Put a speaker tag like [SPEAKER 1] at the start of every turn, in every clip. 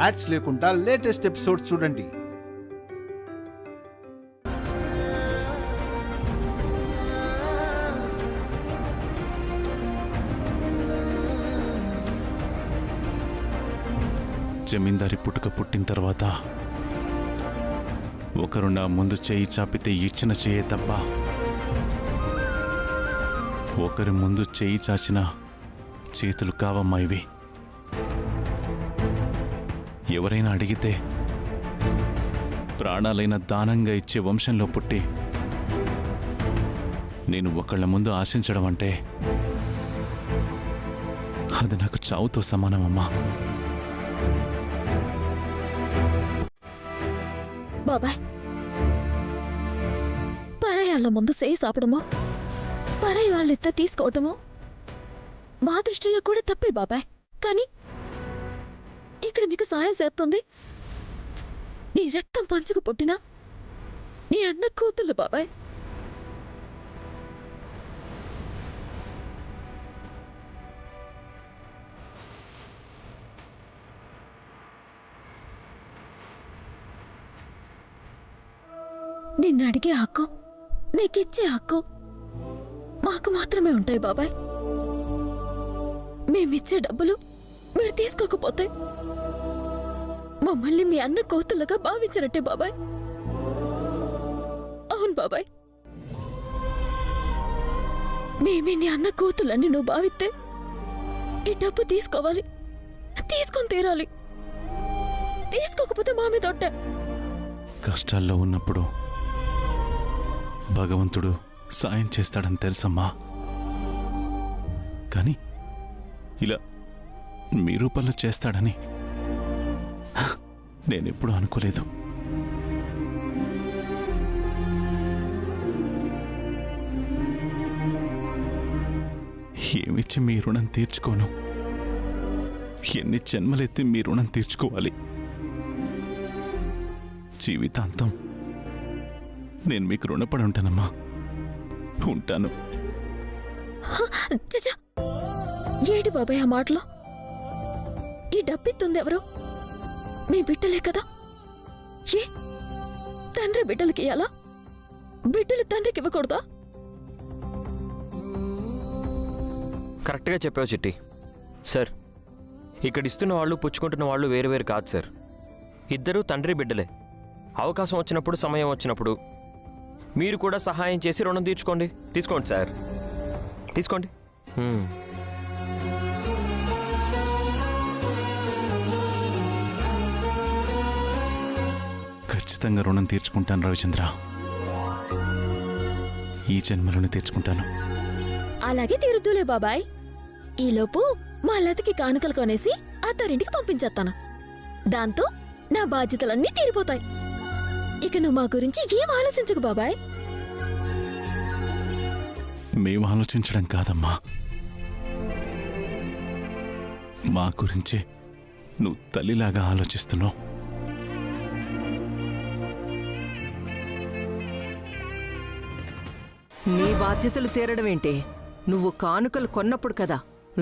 [SPEAKER 1] Ads లేకుండా latest episodes చూడండి.
[SPEAKER 2] జమీందారి పుట్టుక పుట్టిన తర్వాత ఒకరు నా ముందు చేయి చాపితే ఇచ్చిన చేయే తప్ప ఒకరి ముందు చేయి చాచిన చేతులు కావమ్మా ఇవి. ఎవరైనా అడిగితే ప్రాణాలైన దానంగా ఇచ్చే వంశంలో పుట్టి నేను ఒకళ్ళ ముందు ఆశించడం అంటే అది నాకు చావుతో సమానమమ్మా.
[SPEAKER 3] బాబాయ్, పరాయాళ్ళ ముందు చేయి సాపడమో పరాయి వాళ్ళెత్త తీసుకోవటమో మా దృష్టిలో కూడా తప్పే బాబాయ్. కానీ ఇక్కడ మీకు సాయం చేస్తుంది నీ రక్తం పంచుకు పుట్టినా నీ అన్న కూతుళ్ళు బాబాయ్. నిన్ను అడిగే హక్కు, నీకిచ్చే హక్కు మాకు మాత్రమే ఉంటాయి బాబాయ్. మేమిచ్చే డబ్బులు మీరు తీసుకోకపోతే మమ్మల్ని మీ అన్న కోతులుగా భావించరట్టే బాబాయ్. అవును బాబాయ్, మేమే నీ అన్న కోతులని నువ్వు భావిస్తే ఈ డబ్బు తీసుకోవాలి, తీసుకొని తీరాలి. తీసుకోకపోతే మా మీద ఒట్టే.
[SPEAKER 2] కష్టాల్లో ఉన్నప్పుడు భగవంతుడు సాయం చేస్తాడని తెలుసమ్మా. కానీ ఇలా మీ రూపంలో చేస్తాడని నేనెప్పుడూ అనుకోలేదు. ఏమిచ్చి మీ రుణం తీర్చుకోను? ఎన్ని జన్మలెత్తి మీ రుణం తీర్చుకోవాలి? జీవితాంతం నేను మీకు రుణపడి ఉంటానమ్మా, ఉంటాను.
[SPEAKER 3] ఏడు బాబాయ్ ఆ మాటలో? ఈ డబ్బిస్తుంది ఎవరు? మీ బిడ్డలే కదా. ఏ తండ్రి బిడ్డలకి ఇయ్యాలా? బిడ్డలు తండ్రికి ఇవ్వకూడదా?
[SPEAKER 4] కరెక్ట్గా చెప్పావు చిట్టి. సార్, ఇక్కడ ఇస్తున్న వాళ్ళు పుచ్చుకుంటున్న వాళ్ళు వేరు వేరు కాదు సార్. ఇద్దరూ తండ్రి బిడ్డలే. అవకాశం వచ్చినప్పుడు, సమయం వచ్చినప్పుడు మీరు కూడా సహాయం చేసి రుణం తీర్చుకోండి. తీసుకోండి సార్, తీసుకోండి.
[SPEAKER 2] ఖచ్చితంగా రుణం తీర్చుకుంటాను రవిచంద్ర. ఈ జన్మలోనే తీర్చుకుంటాను.
[SPEAKER 3] అలాగే తీరుద్దులే బాబాయ్. ఈలోపు మా లతకి కానుకలు కొనేసి అత్తారింటికి పంపించేస్తాను. దాంతో నా బాధ్యతలన్నీ తీరిపోతాయి. ఇక నువ్వు మా గురించి ఏం ఆలోచించకు బాబాయ్.
[SPEAKER 2] మేము ఆలోచించడం కాదమ్మా, మా గురించి నువ్వు తల్లిలాగా ఆలోచిస్తున్నావు.
[SPEAKER 5] నీ బాధ్యతలు తీరడమేంటే? నువ్వు కానుకలు కొన్నప్పుడు కదా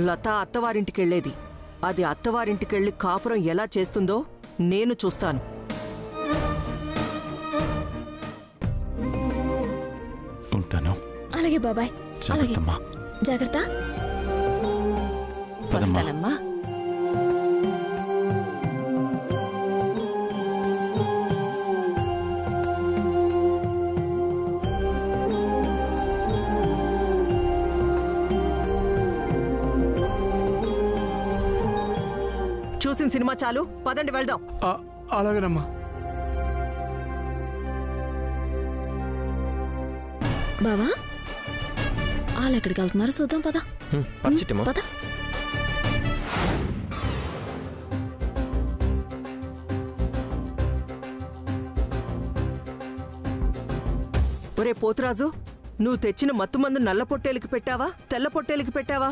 [SPEAKER 5] లత అత్తవారింటికెళ్లేది. అది అత్తవారింటికెళ్ళి కాపురం ఎలా చేస్తుందో నేను చూస్తాను.
[SPEAKER 2] ఉంటాను.
[SPEAKER 3] అలాగే బాబాయ్.
[SPEAKER 2] జాగ్రత్తమ్మా.
[SPEAKER 3] జాగ్రత్త.
[SPEAKER 2] వస్తానమ్మా.
[SPEAKER 5] చూసిన సినిమా చాలు, పదండి వెళ్దాం.
[SPEAKER 6] అలాగేనమ్మా.
[SPEAKER 3] బావా, వాళ్ళు ఎక్కడికి వెళ్తున్నారు చూద్దాం పద. పద.
[SPEAKER 5] ఒరే పోతురాజు, నువ్వు తెచ్చిన మత్తుమందు నల్ల పొట్టేలికి పెట్టావా, తెల్ల పొట్టేలికి పెట్టావా?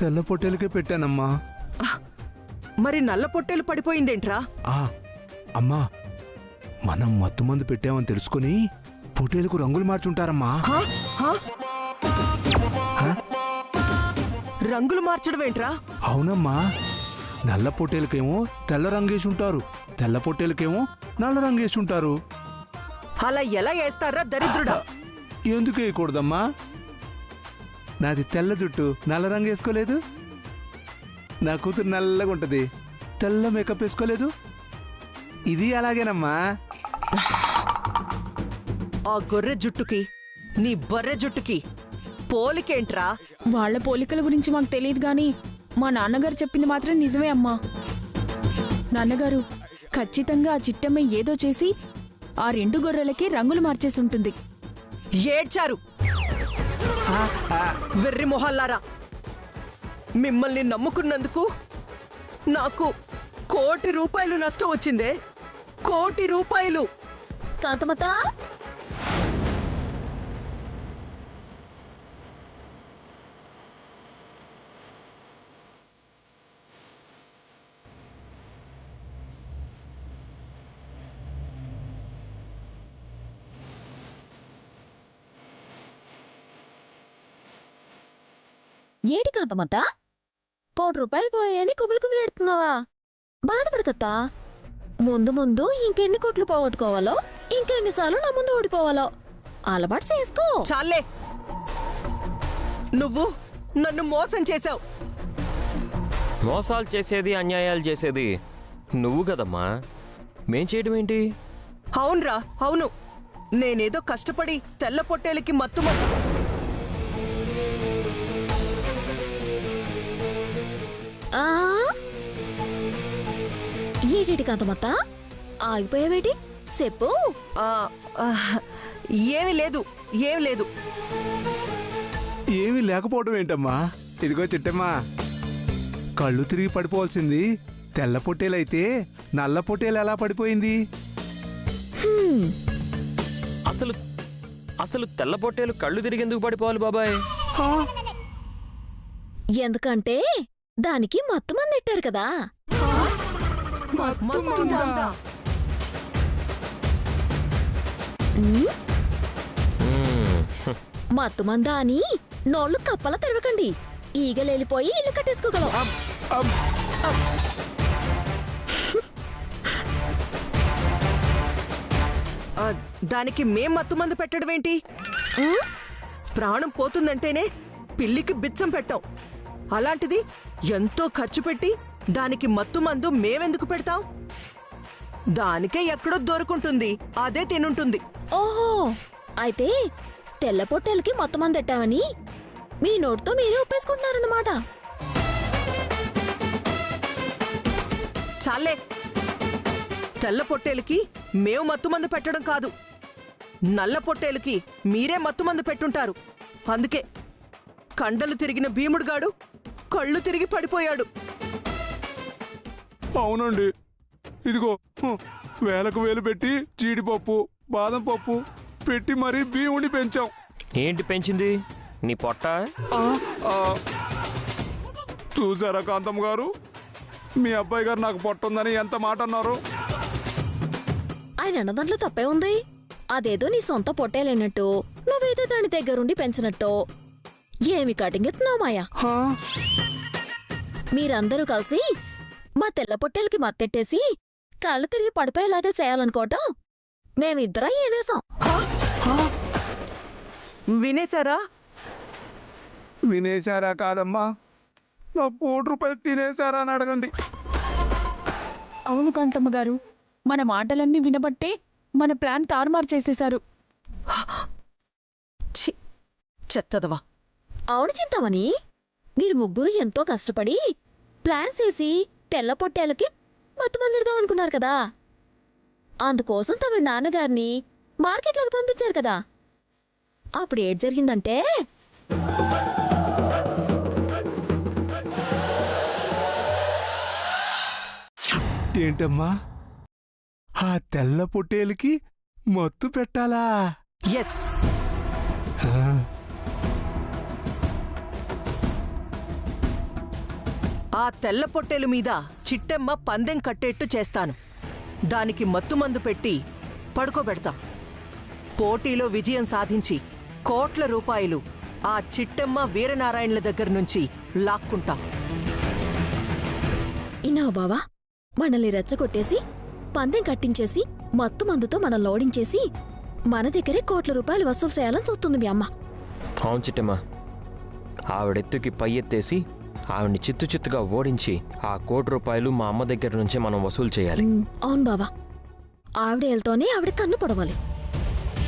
[SPEAKER 6] తెల్ల పొట్టేలకే పెట్టానమ్మా.
[SPEAKER 5] మరి నల్ల పొట్టేలు పడిపోయిందేంట్రా?
[SPEAKER 6] అమ్మా, మనం మత్తుమందు పెట్టామని తెలుసుకుని పొట్టేలకు రంగులు మార్చుంటారమ్మా.
[SPEAKER 5] రంగులు మార్చడం ఏంట్రా?
[SPEAKER 6] అవునమ్మా, నల్ల పొట్టేలకేమో తెల్ల రంగేసి ఉంటారు, తెల్ల పొట్టేలకేమో నల్ల రంగేసి ఉంటారు.
[SPEAKER 5] అలా ఎలా వేస్తారా దరిద్రుడా?
[SPEAKER 6] ఎందుకు వేయకూడదమ్మా? నాది తెల్ల జుట్టు, నల్ల రంగు వేసుకోలేదు. నా కూతురు నల్లగా ఉంటది, తెల్ల మేకప్ వేసుకోలేదు. ఇది అలాగేనమ్మా.
[SPEAKER 5] ఆ గొర్రె జుట్టుకి నీ బర్రె జుట్టుకి పోలికేంట్రా?
[SPEAKER 7] వాళ్ళ పోలికల గురించి మాకు తెలియదు గాని మా నాన్నగారు చెప్పింది మాత్రం నిజమే అమ్మా. నాన్నగారు, ఖచ్చితంగా ఆ చిట్టమ్మ ఏదో చేసి ఆ 2 గొర్రెలకి రంగులు మార్చేసి ఉంటుంది.
[SPEAKER 5] ఏడ్చారు వెర్రి మొహల్లారా. మిమ్మల్ని నమ్ముకున్నందుకు నాకు ₹1 కోటి నష్టం వచ్చిందే. ₹1 కోటి.
[SPEAKER 3] కాంతమత, ఏటి కాంతమత, ₹1 కోటి పోయాయని కుబులు ఎడుతున్నావా? బాధపడకత్తా. ముందు ముందు ఇంకెన్ని కోట్లు పోగొట్టుకోవాలో, ఇంకెన్నిసార్లు నా ముందు ఓడిపోవాలో అలవాటు చేసుకో.
[SPEAKER 5] చాలే, నువ్వు నన్ను మోసం చేశావు.
[SPEAKER 4] మోసాలు చేసేది, అన్యాయాలు చేసేది నువ్వు కదమ్మా. మేం చేయడం ఏంటి?
[SPEAKER 5] అవునరా, అవును. నేనేదో కష్టపడి తెల్ల పొట్టేలకి మత్తు
[SPEAKER 3] ఏడేటి కాంతమత, ఆగిపోయావేటి? చెప్పు.
[SPEAKER 5] ఆ, ఆ, ఏమీ లేదు, ఏమీ లేదు.
[SPEAKER 6] ఏమీ లేకపోవడం ఏంటమ్మా? ఇదిగో చిట్టమ్మా, కళ్ళు తిరిగి పడిపోవాల్సింది తెల్ల పొట్టేలైతే నల్ల పొట్టేలు ఎలా పడిపోయింది?
[SPEAKER 4] అసలు తెల్ల పొట్టేలు కళ్ళు తిరిగేందుకు పడిపోవాలి బాబాయ్?
[SPEAKER 3] ఎందుకంటే దానికి మత్తు మంది ఇట్టారు కదా.
[SPEAKER 5] మందా?
[SPEAKER 3] మత్తు మందా అని నోళ్ళు కప్పల తెరవకండి. ఈగలేలిపోయి ఇల్లు కట్టేసుకోగలవు.
[SPEAKER 5] దానికి మేం మత్తుమందు పెట్టడం ఏంటి? ప్రాణం పోతుందంటేనే పిల్లికి బిచ్చం పెట్టాం. అలాంటిది ఎంతో ఖర్చు పెట్టి దానికి మత్తుమందు మేవెందుకు పెడతాం? దానికే ఎక్కడో దొరుకుంటుంది, అదే తినుంటుంది.
[SPEAKER 3] ఓహో, అయితే తెల్ల పొట్టేలకి మత్తు మంది ఎట్టావని మీ నోటితో మీరే ఒప్పేసుకుంటున్నారన్నమాట.
[SPEAKER 5] చాలే, తెల్ల పొట్టేలకి మేము మత్తుమందు పెట్టడం కాదు, నల్ల పొట్టేలకి మీరే మత్తుమందు పెట్టుంటారు. అందుకే కండలు తిరిగిన భీముడుగాడు కళ్ళు తిరిగి పడిపోయాడు.
[SPEAKER 6] అవునండి, ఇదిగో వేలకు వేలు పెట్టి జీడిపప్పు, బాదం పప్పు పెట్టి మరీ భీముడి పెంచాం.
[SPEAKER 4] ఏంటి పెంచింది? నీ పొట్ట?
[SPEAKER 6] చూసారా కాంతమ్మ గారు, మీ అబ్బాయి గారు నాకు పొట్టుందని ఎంత మాట అన్నారు.
[SPEAKER 3] ఆయన అన్నదాంట్లో తప్పే ఉంది. అదేదో నీ సొంత పొట్టేలేనట్టు, నువ్వేదో దాని దగ్గరుండి పెంచినట్టు. ఏమి కటింగ్ ఎత్తున్నావు మాయా? మీరందరూ కలిసి మా తెల్ల పొట్టేలకి మత్తెట్టేసి కళ్ళు తిరిగి పడిపోయేలాగా చేయాలనుకోవటం మేమిద్దరం ఏనేసాం.
[SPEAKER 5] వినేశారా?
[SPEAKER 6] వినేశారా కాదమ్మా, నా ₹1 తినేశారా అని అడగండి.
[SPEAKER 7] అవును కాంతమ్మ గారు, మన మాటలన్నీ వినబట్టే మన ప్లాన్ తారుమారు చేసేశారు.
[SPEAKER 5] చెత్తదవా.
[SPEAKER 3] అవును చింతామణి, మీరు ముగ్గురు ఎంతో కష్టపడి ప్లాన్ చేసి తెల్ల పొట్టేలకి మత్తు మందిడదాం అనుకున్నారు కదా. అందుకోసం తమ నాన్నగారిని మార్కెట్లోకి పంపించారు కదా. అప్పుడు ఏం జరిగిందంటే,
[SPEAKER 6] ఏంటమ్మా, ఆ తెల్ల పొట్టేలకి మత్తు పెట్టాలా?
[SPEAKER 5] ఎస్. ఆ తెల్ల పొట్టేలు మీద చిట్టెమ్మ పందెం కట్టేట్టు చేస్తాను. దానికి మత్తుమందు పెట్టి పడుకోబెడతా. పోటీలో విజయం సాధించి ₹1 కోట్ల ఆ చిట్టెమ్మ వీరనారాయణల దగ్గర నుంచి లాక్కుంటా.
[SPEAKER 3] ఇన్నావు బావా, మనల్ని రెచ్చగొట్టేసి పందెం కట్టించేసి మత్తు మందుతో మనం లోడించేసి మన దగ్గరే కోట్ల రూపాయలు వసూలు చేయాలని చూస్తుంది మీ అమ్మ.
[SPEAKER 4] అవును చిట్టమ్మా, ఆవిడెత్తుకి పై ఎత్తేసి ఆవిడ్ని చిత్తుగా ఓడించి ఆ ₹1,00,00,000 మా అమ్మ దగ్గర నుంచే మనం వసూలు చేయాలి.
[SPEAKER 3] అవును బావా, ఆవిడేలతోనే ఆవిడ కన్ను పడవాలి.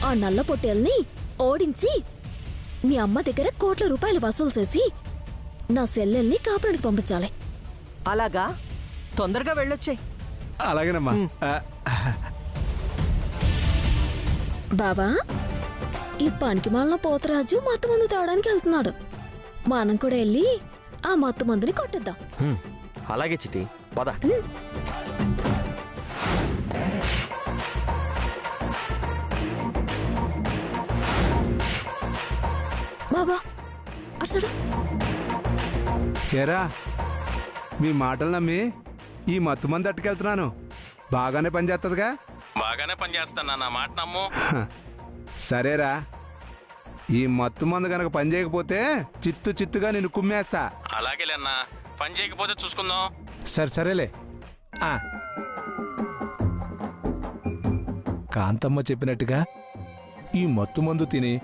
[SPEAKER 3] ఆ నల్ల పొట్టేల్ని ఓడించి మీ అమ్మ దగ్గర కోట్ల రూపాయలు వసూలు చేసి నా సెల్లెల్ని కాపురానికి పంపించాలి.
[SPEAKER 5] అలాగా, తొందరగా వెళ్ళొచ్చే.
[SPEAKER 6] అలాగేనమ్మా.
[SPEAKER 3] బావా, ఈ పనికి మాలిన పోతరాజు మత్తు మందు తేవడానికి వెళ్తున్నాడు. మనం కూడా వెళ్ళి ఆ మత్తు మందుని కొట్టేద్దాం.
[SPEAKER 4] అలాగే చిట్టి, పద.
[SPEAKER 3] బాబా అసలు
[SPEAKER 6] ఏరా, మీ మాటలు నమ్మి ఈ మత్తు మంది అట్టుకెళ్తున్నాను. బాగానే పనిచేస్తుందిగా?
[SPEAKER 4] బాగానే పనిచేస్తాను, నా మాట నమ్ము.
[SPEAKER 6] సరేరా, ఈ మత్తు మందు గనక పని చేయకపోతే చిత్తుగా నిన్ను కుమ్మేస్తా.
[SPEAKER 4] అలాగేలేన్నా, పని చేయకపోతే చూసుకుందాం.
[SPEAKER 6] సరేలే. కాంతమ్మ చెప్పినట్టుగా ఈ మత్తు మందు తిని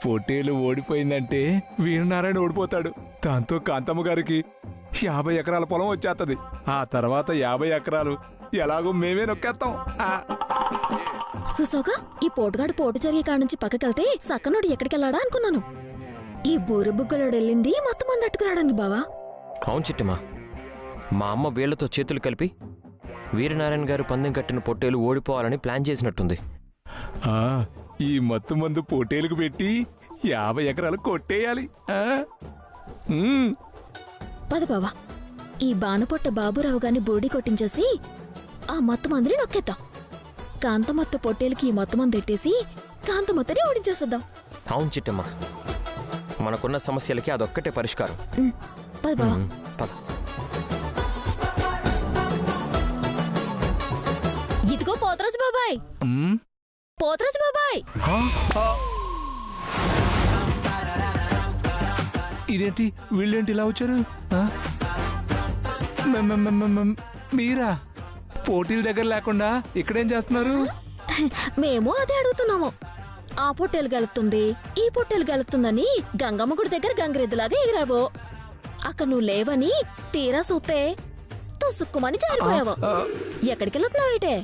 [SPEAKER 6] పొట్టేలు ఓడిపోయిందంటే వీరనారాయణ ఓడిపోతాడు. దాంతో కాంతమ్మ గారికి 50 ఎకరాల పొలం వచ్చేస్తుంది. ఆ తర్వాత 50 ఎకరాలు ఎలాగో మేమే నొక్కేస్తాం.
[SPEAKER 3] చూసావుగా, ఈ పోటుగాడు పోటు జరిగే కాడ నుంచి పక్కకెళ్తే సక్కనోడు ఎక్కడికెళ్ళాడా అనుకున్నాను. ఈ బూరె బుగ్గలోడు వెళ్ళింది మొత్తం మంది అట్టుకురాడండి బావా.
[SPEAKER 4] అవును చిట్టమ్మా, మా అమ్మ వీళ్లతో చేతులు కలిపి వీరనారాయణ గారు పందెం కట్టిన పొట్టేలు ఓడిపోవాలని ప్లాన్ చేసినట్టుంది.
[SPEAKER 6] ఈ మత్తు మందు పొట్టేలుకు పెట్టి 50 ఎకరాలు కొట్టేయాలి.
[SPEAKER 3] పద బావా, ఈ బాణపొట్ట బాబురావు గాని బోడీ కొట్టించేసి ఆ మత్తు మందిని నొక్కేద్దాం. కాంతమత్త పొట్టేలకి ఈ మత్తు మంది ఎట్టేసి కాంతమత్తని ఓడించేసేద్దాం.
[SPEAKER 4] అవును చిట్టమ్మా, మనకున్న సమస్యలకి అదొక్కటే పరిష్కారం.
[SPEAKER 3] పద బావా.
[SPEAKER 4] పద.
[SPEAKER 3] ఇదిగో పోతరాజు బాబాయ్, పోతరాజు బాబాయ్.
[SPEAKER 6] ఇదేంటి, వీళ్ళేంటి ఇలా వచ్చారు? మీరా పోటీల దగ్గర లేకుండా ఇక్కడేం చేస్తున్నారు?
[SPEAKER 3] మేము అదే అడుగుతున్నాము. ఆ పొట్టేలు గెలుతుంది, ఈ పొట్టేలు గెలుతుందని గంగమ్మ గుడి దగ్గర గంగరెద్దులాగా ఎగిరావు. అక్కడ నువ్వు లేవని తీరా చూస్తే తుసుక్కుమని జారిపోయావు. ఎక్కడికి వెళ్తున్నావేటే?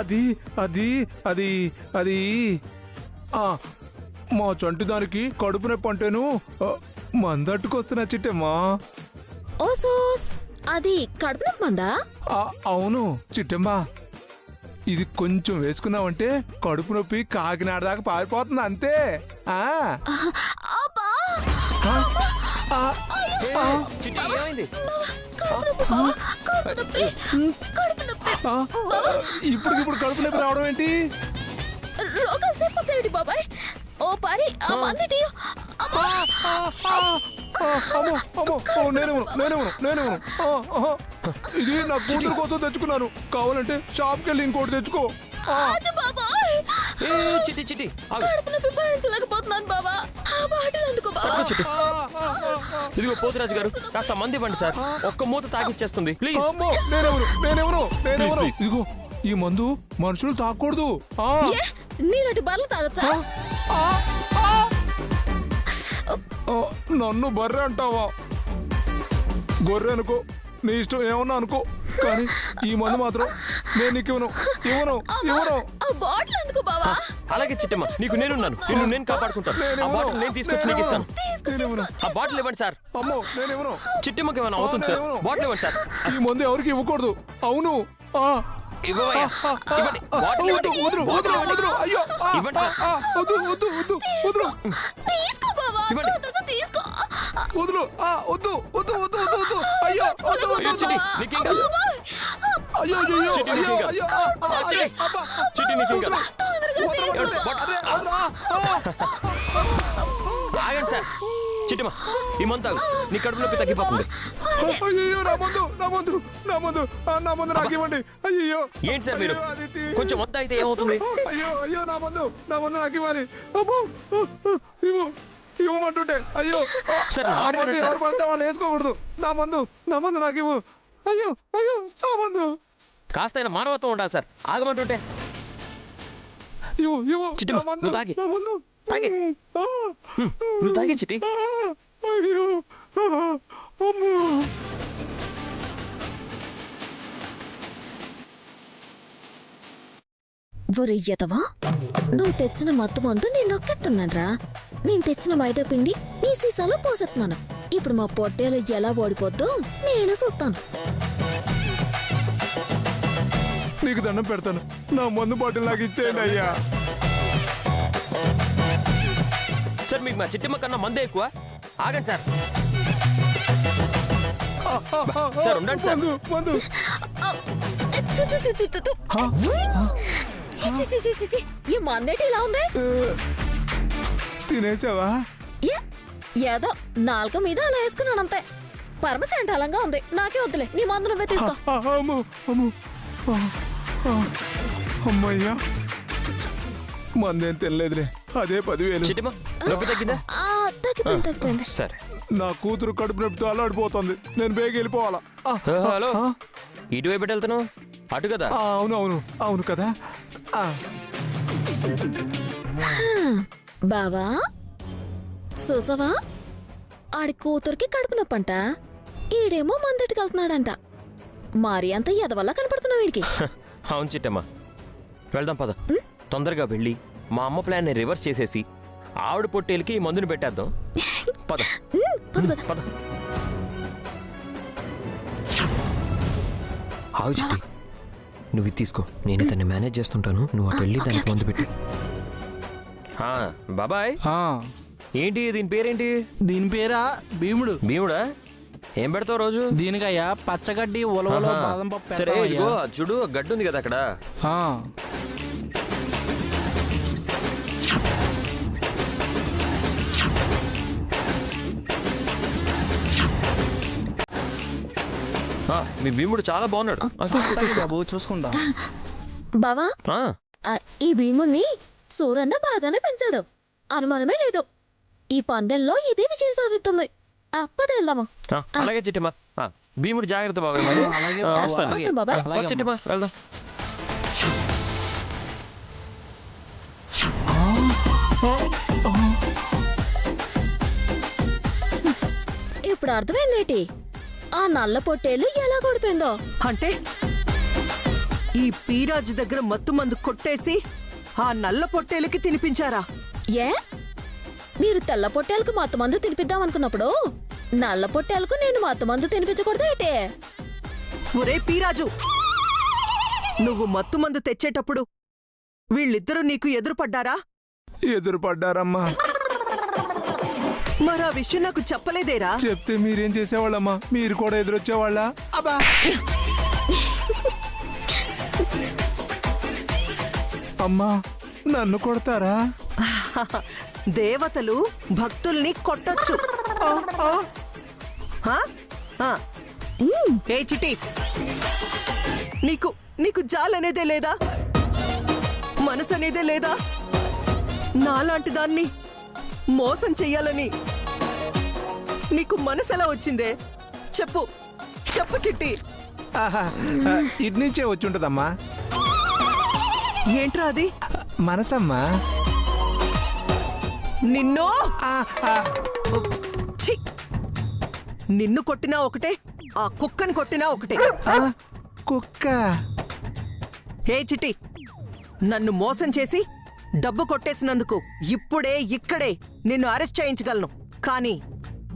[SPEAKER 6] అది అది అది అది మా చంటి దానికి కడుపు నొప్పి అంటేను మందట్టుకొస్తున్నా చిట్టమ్మా.
[SPEAKER 3] ఓ సోస్, అది కడుపు నొప్పి మందా?
[SPEAKER 6] అవును చిట్టమ్మా, ఇది కొంచెం వేసుకున్నావంటే కడుపు నొప్పి కాకినాడ దాకా పారిపోతుంది అంతే. ఇప్పుడు కడుపు నొప్పి రావడం ఏంటి?
[SPEAKER 3] రోగాలు చెప్పేది బాబాయ్. ఓ పారి ఆ మందిటి.
[SPEAKER 6] ఇది నా కూతురు కోసం తెచ్చుకున్నాను. కావాలంటే షాప్కి వెళ్ళి ఇంకోటి తెచ్చుకో.
[SPEAKER 3] భరించలేకపోతున్నాను బాబా.
[SPEAKER 4] ఇదిగో పోతురాజు గారు, కాస్త మంది ఇవ్వండి సార్. ఒక్క మూత తాగిచ్చేస్తుంది ప్లీజ్.
[SPEAKER 6] నేనెవరు? ఇదిగో, ఈ మందు మనుషులు తాగకూడదు.
[SPEAKER 3] నీలాంటి బర్రెలు తాగచ్చా?
[SPEAKER 6] నన్ను బర్రె అంటావా? గొర్రె అనుకో, నీ ఇష్టం ఏమన్నా అనుకో, కానీ ఈ మందు మాత్రం నేను నీకు ఇవ్వను.
[SPEAKER 4] అలాగే చిట్టమ్మ, నీకు నేనున్నాను, నిన్ను నేను కాపాడుకుంటాను. ఆ బాటిల్ నేను తీసుకొచ్చి నీకు ఇస్తాను. ఆ బాటిల్ ఇవ్వండి సార్.
[SPEAKER 6] అమ్మో, నేనేమను.
[SPEAKER 4] చిట్టమ్మకి ఏమైనా అవుతుంది సార్, బాటిల్ ఇవ్వండి సార్.
[SPEAKER 6] ఈ మందు ఎవరికి ఇవ్వకూడదు. అవును,
[SPEAKER 4] ఇవ్వండి. చిట్టమ్మ, ఈ మందు నీ కడుపు నొప్పి తగ్గిపోతుంది.
[SPEAKER 6] అయ్యో, నా మందు నాకు ఇవ్వండి. అయ్యో,
[SPEAKER 4] ఏంటి సార్ మీరు? కొంచెం మొత్తం అయితే ఏమవుతుంది?
[SPEAKER 6] అయ్యో, నా మందు నాకు ఇవ్వాలి. ఇవ్వమంటుంటే అయ్యో, ఎవరు పడితే వాళ్ళు వేసుకోకూడదు. నా మందు నాకు ఇవ్వు. అయ్యో అయ్యో ఆ మందు
[SPEAKER 4] కాస్తైనా మానవత్వం ఉండాలి సార్, ఆగమంటుంటే.
[SPEAKER 6] ఇవ్వు ఇవ్వు
[SPEAKER 4] చిట్టి,
[SPEAKER 6] ఆ మందు,
[SPEAKER 4] నువ్వు తాగి.
[SPEAKER 6] ఆ మందు.
[SPEAKER 4] తాగి.
[SPEAKER 6] ఆ,
[SPEAKER 4] నువ్వు తాగే చిట్టి.
[SPEAKER 6] అయ్యో అమ్మో.
[SPEAKER 3] ఒరెయ్యతవా, నువ్వు తెచ్చిన మత్తు మందు నేను నొక్కెత్తున్నానరా. నేను తెచ్చిన మైదా పిండి నీ సీసాలో పోసెత్తున్నాను. ఇప్పుడు మా పొట్టేలు ఎలా ఓడిపోద్దో నేను చూస్తాను.
[SPEAKER 6] నీకు దండం పెడతాను, నా మందు బాటిల్ నాకు ఇచ్చేయండి అయ్యా.
[SPEAKER 4] సార్ మీకు మా చిట్టిమ్మ కన్నా మందే ఎక్కువ. ఆగండి సార్. సార్ ఉండండి సార్.
[SPEAKER 6] మందు మందు.
[SPEAKER 3] ఈ మందేటి ఇలా ఉంది?
[SPEAKER 6] తినేసావా?
[SPEAKER 3] ఏదో నాలుక మీద అలా వేసుకున్నానంతే. పరమశాంటాలంగా ఉంది. నాకే వద్దులే, నీ మందు నువ్వే తీసుకో.
[SPEAKER 6] అమ్మో అమ్మో. అమ్మయ్యా, మందేం తినలేదులే. అదే 10,000.
[SPEAKER 4] చిట్టిమ్మ నొప్పి తగ్గిందా?
[SPEAKER 3] తగ్గిపోయింది తగ్గిపోయింది.
[SPEAKER 4] సరే.
[SPEAKER 6] నా కూతురు కడుపు నొప్పితో అల్లాడిపోతుంది. నేను బేగ వెళ్ళిపోవాలా?
[SPEAKER 4] హలో, ఇటువైపు వెళ్తున్నావు? అటు కదా.
[SPEAKER 6] అవును అవును అవును కదా.
[SPEAKER 3] బావా చూసావా, ఆడి కూతురికి కడుపు నొప్పంట, ఈడేమో మందటికి వెళ్తున్నాడంట. మరి అంత ఎదవల్ల కనపడుతున్నావు వీడికి.
[SPEAKER 4] అవును చిట్టమ్మ, వెళ్దాం పద. తొందరగా వెళ్ళి మా అమ్మ ప్లాన్ ని రివర్స్ చేసేసి ఆవిడ పొట్టేలికి ఈ మందుని పెట్టేద్దాం. పద పద. ఆగు చిట్టి, నువ్వు ఇది తీసుకో, నేను తన్ని మేనేజ్ చేస్తుంటాను. నువ్వు అటు వెళ్ళి దానికి మందు పెట్టు. బాబాయ్, ఏంటి దీని పేరేంటి?
[SPEAKER 8] దీని పేరా భీముడు.
[SPEAKER 4] భీముడా? ఏం పెడతావు రోజు?
[SPEAKER 8] దీనికయ్యా పచ్చగడ్డి, ఉలవలు, బాదం పప్పు
[SPEAKER 4] సరే,
[SPEAKER 8] పెడతామయ్యా.
[SPEAKER 4] ఇదిగో చూడు, గడ్డి ఉంది కదా అక్కడ. మీ భీముడు చాలా బాగున్నాడు.
[SPEAKER 8] బాబు చూసుకుంటా.
[SPEAKER 3] బావా, ఈ భీముణ్ణి సూరన్న బాగానే పెంచాడు, అనుమానమే లేదు. ఈ పందెంలో ఇదే విజయం సాధిస్తుంది. అప్పటి వెళ్దాము.
[SPEAKER 4] అలాగే చిట్టమ్మా, భీముడు జాగ్రత్త బాబాయ్. మరి వస్తాను
[SPEAKER 3] బాబాయ్.
[SPEAKER 4] చిట్టమ్మా, వెళ్దాం.
[SPEAKER 3] ఇప్పుడు అర్థమైందేటి ఆ నల్ల పొట్టేలు ఎలా కొడిపోయిందో.
[SPEAKER 5] అంటే ఈ పీరాజు దగ్గర మత్తు మందు కొట్టేసి ఆ నల్ల పొట్టేలకి తినిపించారా?
[SPEAKER 3] ఏ, మీరు తెల్ల పొట్టేలకు మత్తు మందు తినిపిద్దాం అనుకున్నప్పుడు నల్ల పొట్టేలకు నేను మత్తు మందు తినిపించకూడదు ఏంటి?
[SPEAKER 5] ఒరే పీరాజు, నువ్వు మత్తు మందు తెచ్చేటప్పుడు వీళ్ళిద్దరూ నీకు ఎదురుపడ్డారా?
[SPEAKER 6] ఎదురుపడ్డారమ్మా.
[SPEAKER 5] మరా విషయం నాకు చెప్పలేదేరా?
[SPEAKER 6] చెప్తే మీరేం చేసేవాళ్ళమ్మా? మీరు కూడా ఎదురొచ్చేవాళ్ళ? అబ్బా, అమ్మా నన్ను కొడతారా?
[SPEAKER 5] దేవతలు భక్తుల్ని కొట్టొచ్చు. ఏ చిటి, నీకు నీకు జాలనేదే లేదా? మనసు అనేదే లేదా? నాలాంటి దాన్ని మోసం చెయ్యాలని నీకు మనసెలా వచ్చిందే? చెప్పు చెప్పు చిట్టి.
[SPEAKER 6] ఇటు నుంచే వచ్చి ఉంటదమ్మా.
[SPEAKER 5] ఏంట్రా అది?
[SPEAKER 6] మనసమ్మా.
[SPEAKER 5] నిన్ను ఛీ! నిన్ను కొట్టినా ఒకటే, ఆ కుక్కని కొట్టినా ఒకటే.
[SPEAKER 6] కుక్క.
[SPEAKER 5] హే చిట్టి, నన్ను మోసం చేసి డబ్బు కొట్టేసినందుకు ఇప్పుడే ఇక్కడే నిన్ను అరెస్ట్ చేయించగలను. కానీ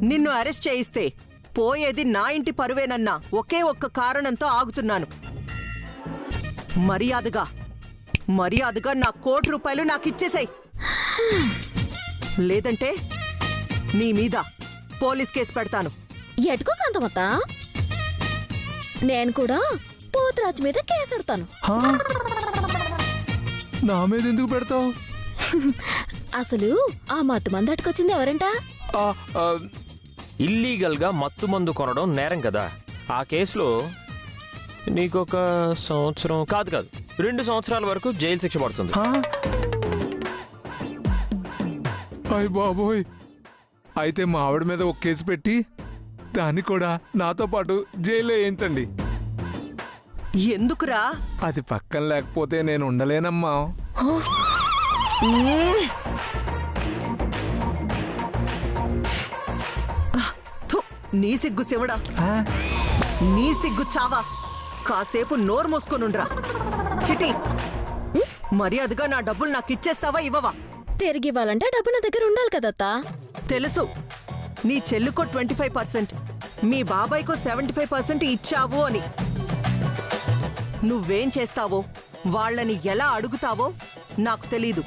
[SPEAKER 5] నిన్ను అరెస్ట్ చేయిస్తే పోయేది నా ఇంటి పరువేనన్న ఒకే ఒక్క కారణంతో ఆగుతున్నాను. మర్యాదగా మర్యాదగా నా ₹1,00,00,000 నాకిచ్చేసాయి. లేదంటే నీ మీద పోలీస్ కేసు పెడతాను.
[SPEAKER 3] ఎటుకో కాంతమత్త, నేను కూడా పోతురాజు మీద కేసెడతాను.
[SPEAKER 6] నా మీద ఎందుకు పెడతావు?
[SPEAKER 3] అసలు ఆ మత్తు మంది అటుకొచ్చింది ఎవరంట?
[SPEAKER 4] ఇల్లీగల్ గా మత్తు మందు కొనడం నేరం కదా. ఆ కేసులో నీకొక సంవత్సరం కాదు 2 సంవత్సరాల వరకు జైలు శిక్ష పడుతుంది.
[SPEAKER 6] అయ్య బాబోయ్, అయితే మా ఆవిడ మీద ఒక కేసు పెట్టి దాన్ని కూడా నాతో పాటు జైల్లో వేయించండి.
[SPEAKER 5] ఎందుకురా?
[SPEAKER 6] అది పక్కన లేకపోతే నేను ఉండలేనమ్మా.
[SPEAKER 5] థు, నీ సిగ్గు శివడా, నీ సిగ్గు చావా. కాసేపు నోరు మూసుకొనుండ్రా. చిటి, మర్యాదగా నా డబ్బులు నాకు ఇచ్చేస్తావా ఇవ్వవా?
[SPEAKER 3] తిరిగి ఇవ్వాలంటే డబ్బు నా దగ్గర ఉండాలి కదత్తా.
[SPEAKER 5] తెలుసు, నీ చెల్లుకో 25%, మీ బాబాయ్కో 75% ఇచ్చావు అని. నువ్వేం చేస్తావో, వాళ్ళని ఎలా అడుగుతావో నాకు తెలీదు.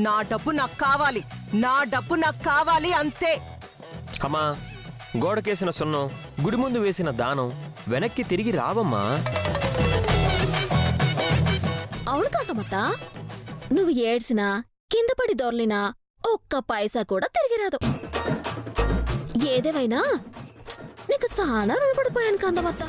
[SPEAKER 5] నా డబ్బు నాకు కావాలి, నా డబ్బు నాకు కావాలి, అంతే.
[SPEAKER 4] అమ్మా, గోడకేసిన సున్నం, గుడి ముందు వేసిన దానం వెనక్కి తిరిగి రావమ్మా.
[SPEAKER 3] అవును కాకమత్తా, నువ్వు ఏడ్సినా కింద పడి దొర్లినా ఒక్క పైసా కూడా తిరిగి రాదు. ఏదేవైనా నీకు చాలా రుణపడిపోయాను కాంతమత్తా.